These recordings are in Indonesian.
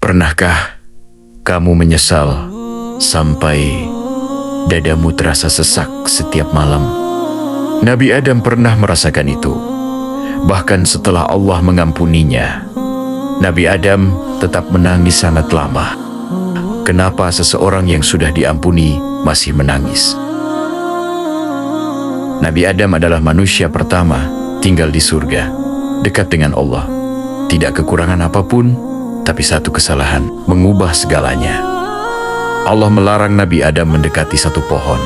Pernahkah kamu menyesal sampai dadamu terasa sesak setiap malam? Nabi Adam pernah merasakan itu. Bahkan setelah Allah mengampuninya, Nabi Adam tetap menangis sangat lama. Kenapa seseorang yang sudah diampuni masih menangis? Nabi Adam adalah manusia pertama tinggal di surga, dekat dengan Allah. Tidak kekurangan apapun, tapi satu kesalahan mengubah segalanya. Allah melarang Nabi Adam mendekati satu pohon.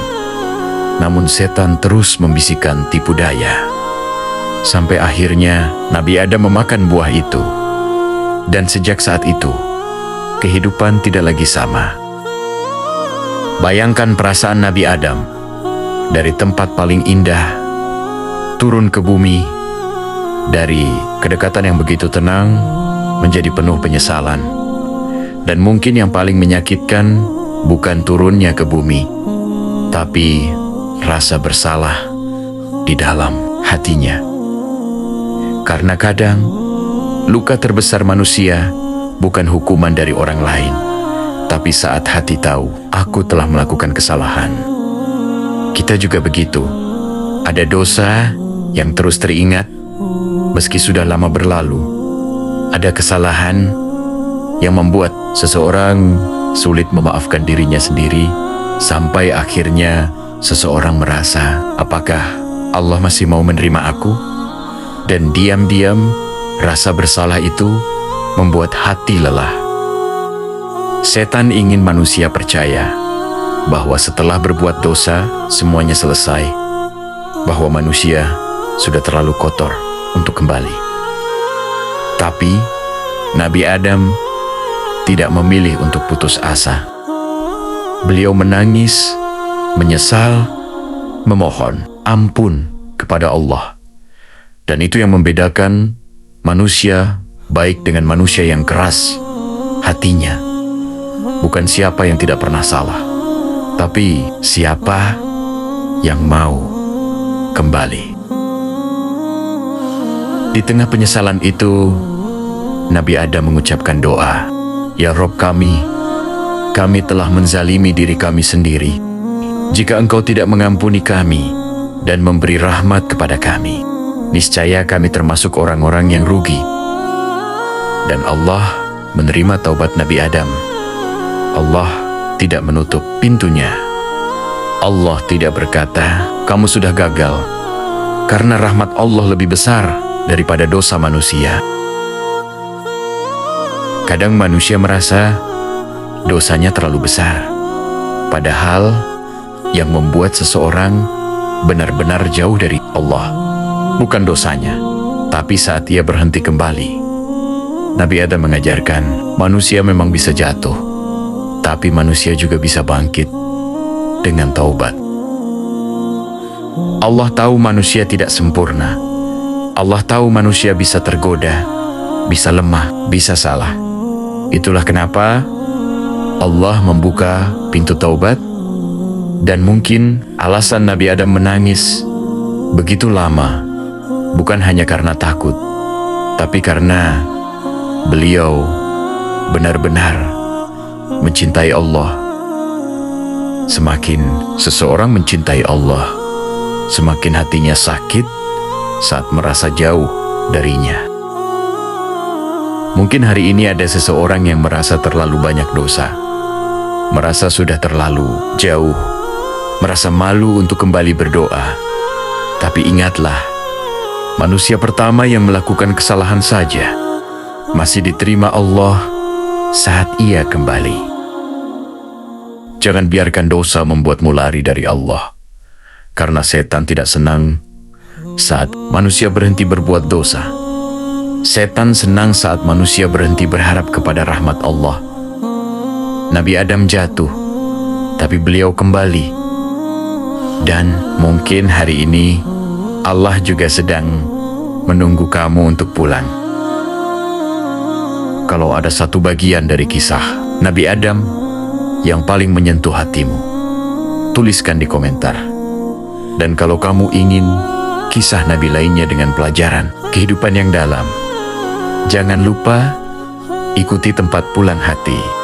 Namun setan terus membisikkan tipu daya. Sampai akhirnya Nabi Adam memakan buah itu. Dan sejak saat itu, kehidupan tidak lagi sama. Bayangkan perasaan Nabi Adam dari tempat paling indah turun ke bumi, dari kedekatan yang begitu tenang menjadi penuh penyesalan. Dan mungkin yang paling menyakitkan bukan turunnya ke bumi, tapi rasa bersalah di dalam hatinya. Karena kadang luka terbesar manusia bukan hukuman dari orang lain, tapi saat hati tahu aku telah melakukan kesalahan. Kita juga begitu. Ada dosa yang terus teringat meski sudah lama berlalu. Ada kesalahan yang membuat seseorang sulit memaafkan dirinya sendiri, sampai akhirnya seseorang merasa, apakah Allah masih mau menerima aku? Dan diam-diam rasa bersalah itu membuat hati lelah. Setan ingin manusia percaya bahwa setelah berbuat dosa semuanya selesai, bahwa manusia sudah terlalu kotor untuk kembali. Tapi Nabi Adam tidak memilih untuk putus asa. Beliau menangis, menyesal, memohon ampun kepada Allah. Dan itu yang membedakan manusia baik dengan manusia yang keras hatinya. Bukan siapa yang tidak pernah salah, tapi siapa yang mau kembali. Di tengah penyesalan itu, Nabi Adam mengucapkan doa, "Ya Rob kami telah menzalimi diri kami sendiri. Jika Engkau tidak mengampuni kami dan memberi rahmat kepada kami, niscaya kami termasuk orang-orang yang rugi." Dan Allah menerima taubat Nabi Adam. Allah tidak menutup pintunya. Allah tidak berkata, "Kamu sudah gagal," karena rahmat Allah lebih besar daripada dosa manusia. Kadang manusia merasa dosanya terlalu besar, padahal yang membuat seseorang benar-benar jauh dari Allah bukan dosanya, tapi saat ia berhenti kembali. Nabi Adam mengajarkan manusia memang bisa jatuh, tapi manusia juga bisa bangkit dengan taubat. Allah tahu manusia tidak sempurna. Allah tahu manusia bisa tergoda, bisa lemah, bisa salah. Itulah kenapa Allah membuka pintu taubat. Dan mungkin alasan Nabi Adam menangis begitu lama bukan hanya karena takut, tapi karena beliau benar-benar mencintai Allah. Semakin seseorang mencintai Allah, semakin hatinya sakit saat merasa jauh darinya. Mungkin hari ini ada seseorang yang merasa terlalu banyak dosa, merasa sudah terlalu jauh, merasa malu untuk kembali berdoa. Tapi ingatlah, manusia pertama yang melakukan kesalahan saja masih diterima Allah saat ia kembali. Jangan biarkan dosa membuatmu lari dari Allah, karena setan tidak senang saat manusia berhenti berbuat dosa. Setan senang saat manusia berhenti berharap kepada rahmat Allah. Nabi Adam jatuh, tapi beliau kembali. Dan mungkin hari ini Allah juga sedang menunggu kamu untuk pulang. Kalau ada satu bagian dari kisah Nabi Adam yang paling menyentuh hatimu, tuliskan di komentar. Dan kalau kamu ingin kisah Nabi lainnya dengan pelajaran kehidupan yang dalam, jangan lupa ikuti tempat pulang hati.